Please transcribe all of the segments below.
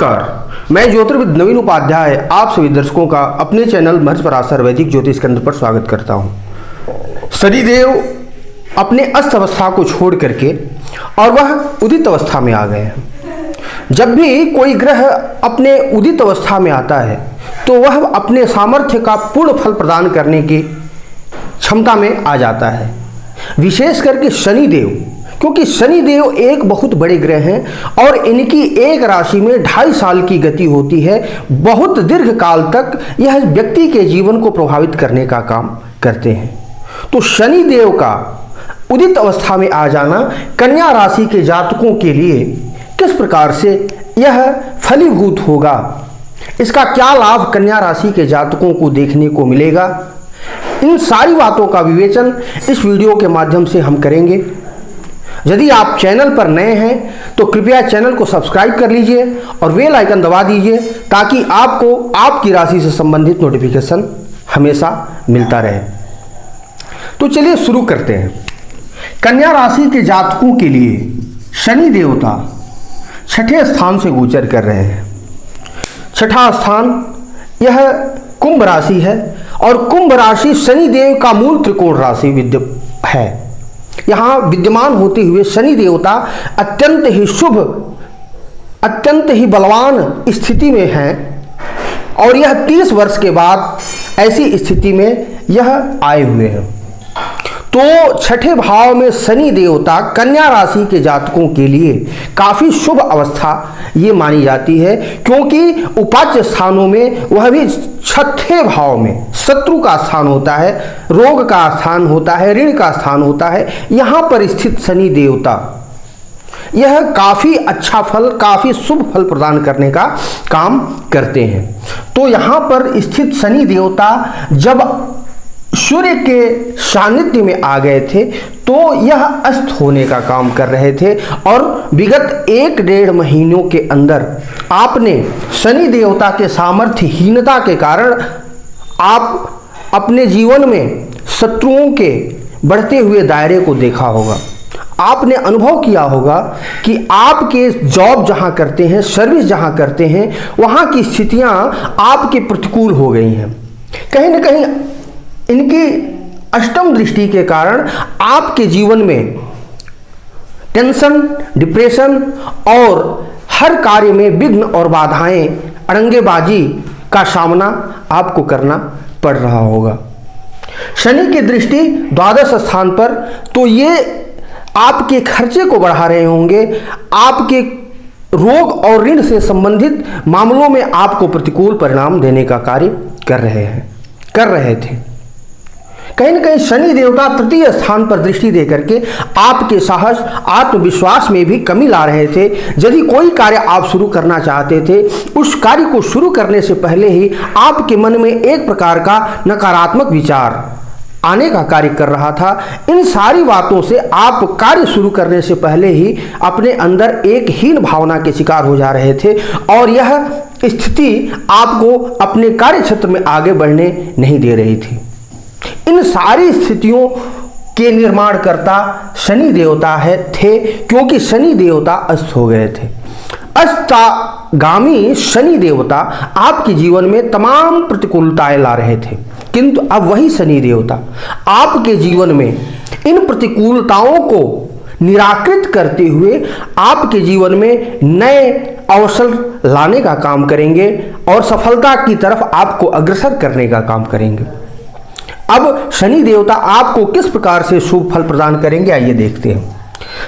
नमस्कार, मैं ज्योतिर्विद नवीन उपाध्याय आप सभी दर्शकों का अपने चैनल महर्षि पराशर वैदिक ज्योतिष केंद्र पर स्वागत करता हूँ। शनिदेव अपने अस्त अवस्था को छोड़ करके और वह उदित अवस्था में आ गए हैं। जब भी कोई ग्रह अपने उदित अवस्था में आता है तो वह अपने सामर्थ्य का पूर्ण फल प्रदान करने की क्षमता में आ जाता है। विशेष करके शनिदेव, क्योंकि शनिदेव एक बहुत बड़े ग्रह हैं और इनकी एक राशि में 2.5 साल की गति होती है। बहुत दीर्घ काल तक यह व्यक्ति के जीवन को प्रभावित करने का काम करते हैं। तो शनिदेव का उदित अवस्था में आ जाना कन्या राशि के जातकों के लिए किस प्रकार से यह फलीभूत होगा, इसका क्या लाभ कन्या राशि के जातकों को देखने को मिलेगा, इन सारी बातों का विवेचन इस वीडियो के माध्यम से हम करेंगे। यदि आप चैनल पर नए हैं तो कृपया चैनल को सब्सक्राइब कर लीजिए और बेल आइकन दबा दीजिए ताकि आपको आपकी राशि से संबंधित नोटिफिकेशन हमेशा मिलता रहे। तो चलिए शुरू करते हैं। कन्या राशि के जातकों के लिए शनि देवता छठे स्थान से गोचर कर रहे हैं। छठा स्थान यह कुंभ राशि है और कुंभ राशि शनिदेव का मूल त्रिकोण राशि है। यहाँ विद्यमान होते हुए शनि देवता अत्यंत ही शुभ, अत्यंत ही बलवान स्थिति में हैं और यह 30 वर्ष के बाद ऐसी स्थिति में यह आए हुए हैं। तो छठे भाव में शनि देवता कन्या राशि के जातकों के लिए काफ़ी शुभ अवस्था ये मानी जाती है, क्योंकि उपाच्य स्थानों में वह भी छठे भाव में शत्रु का स्थान होता है, रोग का स्थान होता है, ऋण का स्थान होता है। यहाँ पर स्थित शनि देवता यह काफ़ी अच्छा फल, काफ़ी शुभ फल प्रदान करने का काम करते हैं। तो यहाँ पर स्थित शनि देवता जब सूर्य के सानिध्य में आ गए थे तो यह अस्त होने का काम कर रहे थे और विगत 1-1.5 महीनों के अंदर आपने शनि देवता के सामर्थ्यहीनता के कारण आप अपने जीवन में शत्रुओं के बढ़ते हुए दायरे को देखा होगा। आपने अनुभव किया होगा कि आपके जॉब जहां करते हैं, सर्विस जहां करते हैं, वहां की स्थितियां आपके प्रतिकूल हो गई हैं। कहीं ना कहीं इनकी अष्टम दृष्टि के कारण आपके जीवन में टेंशन, डिप्रेशन और हर कार्य में विघ्न और बाधाएं, अड़ंगेबाजी का सामना आपको करना पड़ रहा होगा। शनि की दृष्टि द्वादश स्थान पर, तो ये आपके खर्चे को बढ़ा रहे होंगे, आपके रोग और ऋण से संबंधित मामलों में आपको प्रतिकूल परिणाम देने का कार्य कर रहे थे। कहीं न कहीं शनि देवता तृतीय स्थान पर दृष्टि देकर के आपके साहस, आत्मविश्वास में भी कमी ला रहे थे। यदि कोई कार्य आप शुरू करना चाहते थे, उस कार्य को शुरू करने से पहले ही आपके मन में एक प्रकार का नकारात्मक विचार आने का कार्य कर रहा था। इन सारी बातों से आप कार्य शुरू करने से पहले ही अपने अंदर एक हीन भावना के शिकार हो जा रहे थे और यह स्थिति आपको अपने कार्य क्षेत्र में आगे बढ़ने नहीं दे रही थी। इन सारी स्थितियों के निर्माणकर्ता शनि देवता थे, क्योंकि शनि देवता अस्त हो गए थे। अस्तगामी शनि देवता आपके जीवन में तमाम प्रतिकूलताएं ला रहे थे, किंतु अब वही शनि देवता आपके जीवन में इन प्रतिकूलताओं को निराकृत करते हुए आपके जीवन में नए अवसर लाने का काम करेंगे और सफलता की तरफ आपको अग्रसर करने का काम करेंगे। अब शनि देवता आपको किस प्रकार से शुभ फल प्रदान करेंगे, आइए देखते हैं।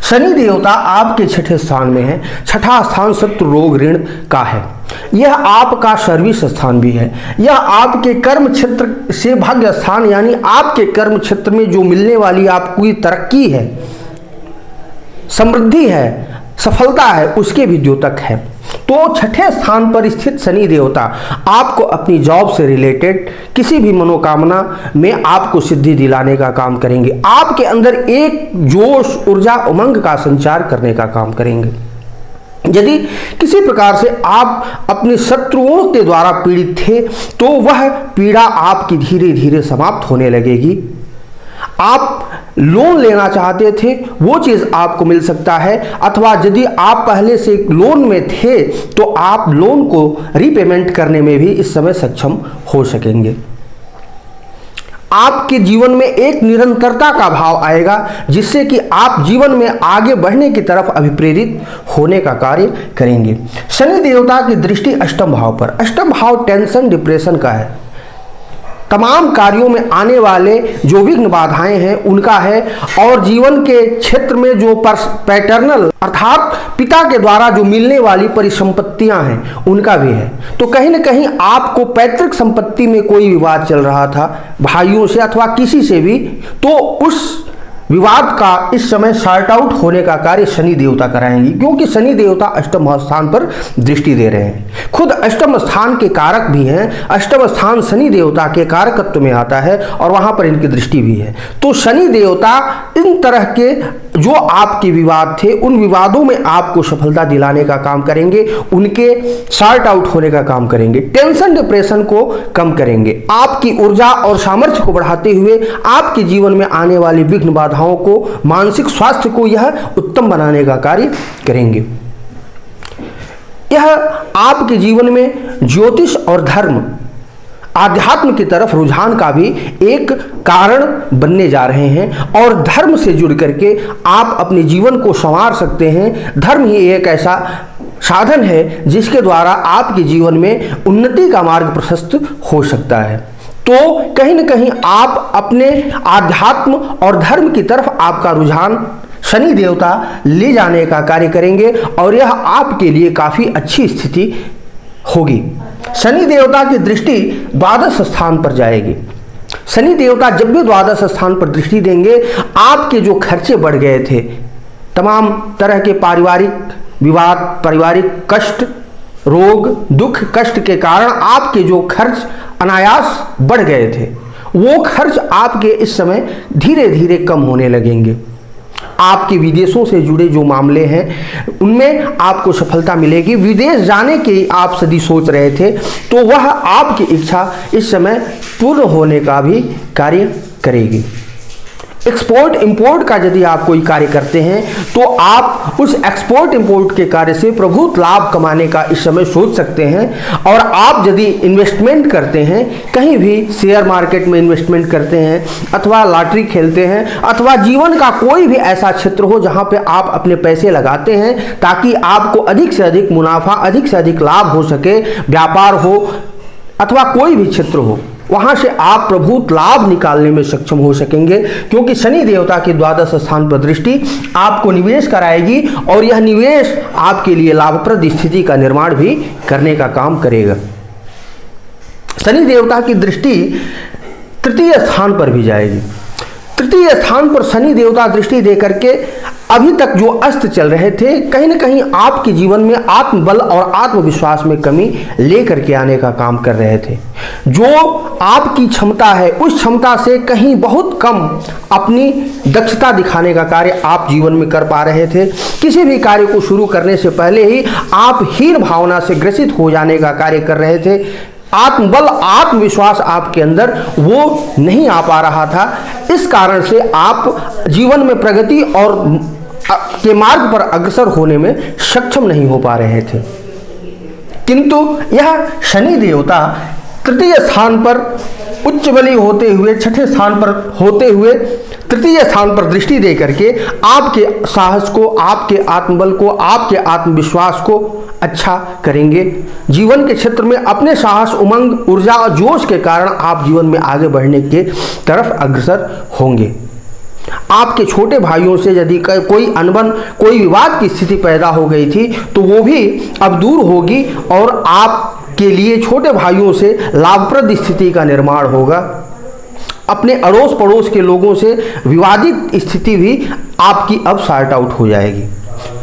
शनि देवता आपके छठे स्थान में है। छठा स्थान शत्रु, रोग, ऋण का है। यह आपका सर्विस स्थान भी है। यह आपके कर्म क्षेत्र से भाग्य स्थान, यानी आपके कर्म क्षेत्र में जो मिलने वाली आपकी तरक्की है, समृद्धि है, सफलता है, उसके भी द्योतक है। तो छठे स्थान पर स्थित शनि देवता आपको अपनी जॉब से रिलेटेड किसी भी मनोकामना में आपको सिद्धि दिलाने का काम करेंगे। आपके अंदर एक जोश, ऊर्जा, उमंग का संचार करने का काम करेंगे। यदि किसी प्रकार से आप अपने शत्रुओं के द्वारा पीड़ित थे तो वह पीड़ा आपकी धीरे धीरे समाप्त होने लगेगी। आप लोन लेना चाहते थे वो चीज़ आपको मिल सकता है, अथवा यदि आप पहले से लोन में थे तो आप लोन को रीपेमेंट करने में भी इस समय सक्षम हो सकेंगे। आपके जीवन में एक निरंतरता का भाव आएगा जिससे कि आप जीवन में आगे बढ़ने की तरफ अभिप्रेरित होने का कार्य करेंगे। शनि देवता की दृष्टि अष्टम भाव पर, अष्टम भाव टेंशन डिप्रेशन का है। तमाम कार्यों में आने वाले जो विघ्न बाधाएं हैं उनका है, और जीवन के क्षेत्र में जो पैटर्नल अर्थात पिता के द्वारा जो मिलने वाली परिसंपत्तियां हैं उनका भी है। तो कहीं ना कहीं आपको पैतृक संपत्ति में कोई विवाद चल रहा था भाइयों से अथवा किसी से भी, तो उस विवाद का इस समय सॉर्ट आउट होने का कार्य शनि देवता कराएंगे, क्योंकि शनि देवता अष्टम स्थान पर दृष्टि दे रहे हैं। खुद अष्टम स्थान के कारक भी हैं, अष्टम स्थान शनि देवता के कारकत्व में आता है और वहां पर इनकी दृष्टि भी है। तो शनि देवता इन तरह के जो आपके विवाद थे उन विवादों में आपको सफलता दिलाने का काम करेंगे, उनके सॉर्ट आउट होने का काम करेंगे, टेंशन डिप्रेशन को कम करेंगे, आपकी ऊर्जा और सामर्थ्य को बढ़ाते हुए आपके जीवन में आने वाली विघ्न बाधाओं को, मानसिक स्वास्थ्य को यह उत्तम बनाने का कार्य करेंगे। यह आपके जीवन में ज्योतिष और धर्म आध्यात्म की तरफ रुझान का भी एक कारण बनने जा रहे हैं, और धर्म से जुड़ करके आप अपने जीवन को संवार सकते हैं। धर्म ही एक ऐसा साधन है जिसके द्वारा आपके जीवन में उन्नति का मार्ग प्रशस्त हो सकता है। तो कहीं ना कहीं आप अपने आध्यात्म और धर्म की तरफ आपका रुझान शनि देवता ले जाने का कार्य करेंगे, और यह आपके लिए काफ़ी अच्छी स्थिति होगी। शनि देवता की दृष्टि द्वादश स्थान पर जाएगी। शनि देवता जब भी द्वादश स्थान पर दृष्टि देंगे, आपके जो खर्चे बढ़ गए थे, तमाम तरह के पारिवारिक विवाद, पारिवारिक कष्ट, रोग, दुख, कष्ट के कारण आपके जो खर्च अनायास बढ़ गए थे, वो खर्च आपके इस समय धीरे धीरे कम होने लगेंगे। आपके विदेशों से जुड़े जो मामले हैं उनमें आपको सफलता मिलेगी। विदेश जाने की आप सदी सोच रहे थे तो वह आपकी इच्छा इस समय पूर्ण होने का भी कार्य करेगी। एक्सपोर्ट इंपोर्ट का यदि आप कोई कार्य करते हैं तो आप उस एक्सपोर्ट इंपोर्ट के कार्य से प्रभुत लाभ कमाने का इस समय सोच सकते हैं। और आप यदि इन्वेस्टमेंट करते हैं, कहीं भी शेयर मार्केट में इन्वेस्टमेंट करते हैं अथवा लॉटरी खेलते हैं अथवा जीवन का कोई भी ऐसा क्षेत्र हो जहां पे आप अपने पैसे लगाते हैं ताकि आपको अधिक से अधिक मुनाफा, अधिक से अधिक लाभ हो सके, व्यापार हो अथवा कोई भी क्षेत्र हो, वहां से आप प्रभुत लाभ निकालने में सक्षम हो सकेंगे, क्योंकि शनि देवता की द्वादश स्थान पर दृष्टि आपको निवेश कराएगी और यह निवेश आपके लिए लाभप्रद स्थिति का निर्माण भी करने का काम करेगा। शनि देवता की दृष्टि तृतीय स्थान पर भी जाएगी। तृतीय स्थान पर शनि देवता दृष्टि देकर के अभी तक जो अस्त चल रहे थे, कहीं ना कहीं आपके जीवन में आत्मबल और आत्मविश्वास में कमी लेकर के आने का काम कर रहे थे। जो आपकी क्षमता है उस क्षमता से कहीं बहुत कम अपनी दक्षता दिखाने का कार्य आप जीवन में कर पा रहे थे। किसी भी कार्य को शुरू करने से पहले ही आप हीन भावना से ग्रसित हो जाने का कार्य कर रहे थे। आत्मबल, आत्मविश्वास आपके अंदर वो नहीं आ पा रहा था। इस कारण से आप जीवन में प्रगति और के मार्ग पर अग्रसर होने में सक्षम नहीं हो पा रहे थे। किंतु यह शनि देवता तृतीय स्थान पर उच्च बली होते हुए, छठे स्थान पर होते हुए तृतीय स्थान पर दृष्टि दे करके आपके साहस को, आपके आत्मबल को, आपके आत्मविश्वास को अच्छा करेंगे। जीवन के क्षेत्र में अपने साहस, उमंग, ऊर्जा और जोश के कारण आप जीवन में आगे बढ़ने के तरफ अग्रसर होंगे। आपके छोटे भाइयों से यदि कोई अनबन, कोई विवाद की स्थिति पैदा हो गई थी तो वो भी अब दूर होगी और आपके लिए छोटे भाइयों से लाभप्रद स्थिति का निर्माण होगा। अपने अड़ोस पड़ोस के लोगों से विवादित स्थिति भी आपकी अब सॉर्ट आउट हो जाएगी।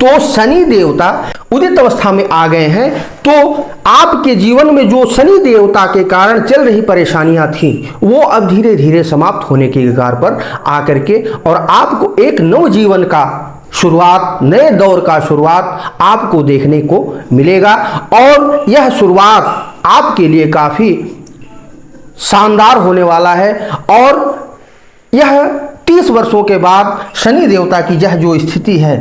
तो शनि देवता उदित अवस्था में आ गए हैं, तो आपके जीवन में जो शनि देवता के कारण चल रही परेशानियां थी वो अब धीरे धीरे समाप्त होने के कगार पर आकर के और आपको एक नव जीवन का शुरुआत, नए दौर का शुरुआत आपको देखने को मिलेगा। और यह शुरुआत आपके लिए काफी शानदार होने वाला है और यह 30 वर्षों के बाद शनि देवता की यह जो स्थिति है,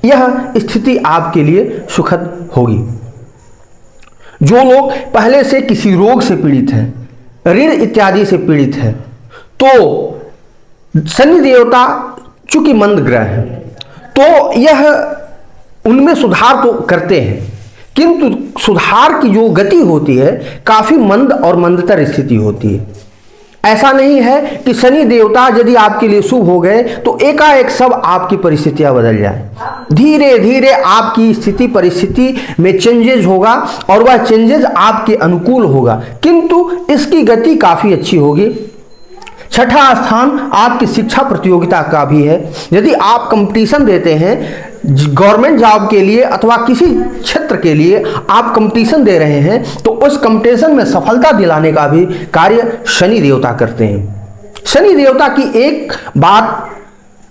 यह स्थिति आपके लिए सुखद होगी। जो लोग पहले से किसी रोग से पीड़ित हैं, ऋण इत्यादि से पीड़ित हैं, तो शनि देवता चूंकि मंद ग्रह है तो यह उनमें सुधार तो करते हैं, किंतु सुधार की जो गति होती है काफी मंद और मंदतर स्थिति होती है। ऐसा नहीं है कि शनि देवता यदि आपके लिए शुभ हो गए तो एकाएक सब आपकी परिस्थितियां बदल जाए। धीरे धीरे आपकी स्थिति परिस्थिति में चेंजेस होगा और वह चेंजेस आपके अनुकूल होगा, किंतु इसकी गति काफी अच्छी होगी। छठा स्थान आपकी शिक्षा प्रतियोगिता का भी है। यदि आप कंपटीशन देते हैं गवर्नमेंट जॉब के लिए अथवा किसी क्षेत्र के लिए आप कंपटीशन दे रहे हैं, तो उस कंपटीशन में सफलता दिलाने का भी कार्य शनि देवता करते हैं। शनि देवता की एक बात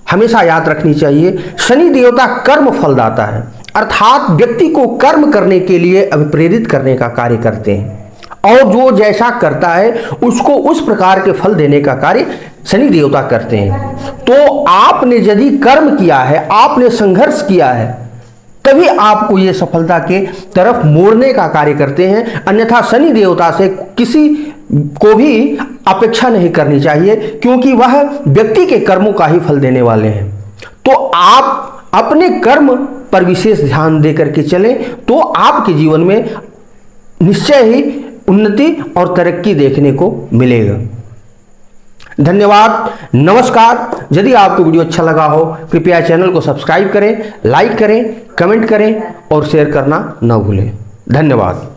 हमेशा याद रखनी चाहिए, शनि देवता कर्म फलदाता है, अर्थात व्यक्ति को कर्म करने के लिए अभिप्रेरित करने का कार्य करते हैं और जो जैसा करता है उसको उस प्रकार के फल देने का कार्य शनि देवता करते हैं। तो आपने यदि कर्म किया है, आपने संघर्ष किया है, तभी आपको ये सफलता के तरफ मोड़ने का कार्य करते हैं। अन्यथा शनि देवता से किसी को भी अपेक्षा नहीं करनी चाहिए, क्योंकि वह व्यक्ति के कर्मों का ही फल देने वाले हैं। तो आप अपने कर्म पर विशेष ध्यान देकर के चलें तो आपके जीवन में निश्चय ही उन्नति और तरक्की देखने को मिलेगा। धन्यवाद, नमस्कार। यदि आपको वीडियो अच्छा लगा हो कृपया चैनल को सब्सक्राइब करें, लाइक करें, कमेंट करें और शेयर करना न भूलें। धन्यवाद।